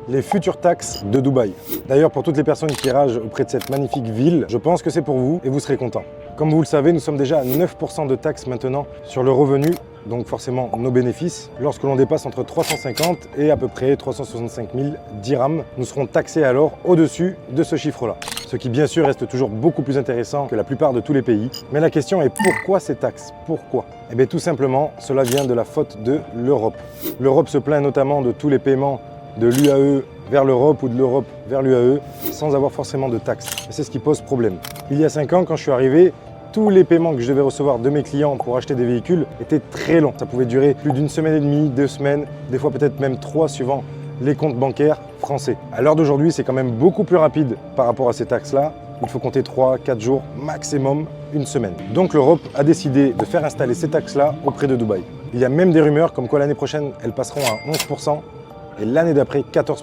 les futures taxes de Dubaï. D'ailleurs, pour toutes les personnes qui ragent auprès de cette magnifique ville, je pense que c'est pour vous et vous serez contents. Comme vous le savez, nous sommes déjà à 9% de taxes maintenant sur le revenu, donc forcément nos bénéfices. Lorsque l'on dépasse entre 350 et à peu près 365 000 dirhams, nous serons taxés alors au-dessus de ce chiffre-là. Ce qui bien sûr reste toujours beaucoup plus intéressant que la plupart de tous les pays. Mais la question est pourquoi ces taxes? Pourquoi? Eh bien tout simplement, cela vient de la faute de l'Europe. L'Europe se plaint notamment de tous les paiements de l'UAE vers l'Europe ou de l'Europe vers l'UAE sans avoir forcément de taxes. Et c'est ce qui pose problème. Il y a 5 ans, quand je suis arrivé, tous les paiements que je devais recevoir de mes clients pour acheter des véhicules étaient très longs. Ça pouvait durer plus d'une semaine et demie, 2 semaines, des fois peut-être même 3 suivant les comptes bancaires français. À l'heure d'aujourd'hui, c'est quand même beaucoup plus rapide par rapport à ces taxes-là. Il faut compter 3-4 jours, maximum une semaine. Donc l'Europe a décidé de faire installer ces taxes-là auprès de Dubaï. Il y a même des rumeurs comme quoi l'année prochaine, elles passeront à 11% et l'année d'après 14%.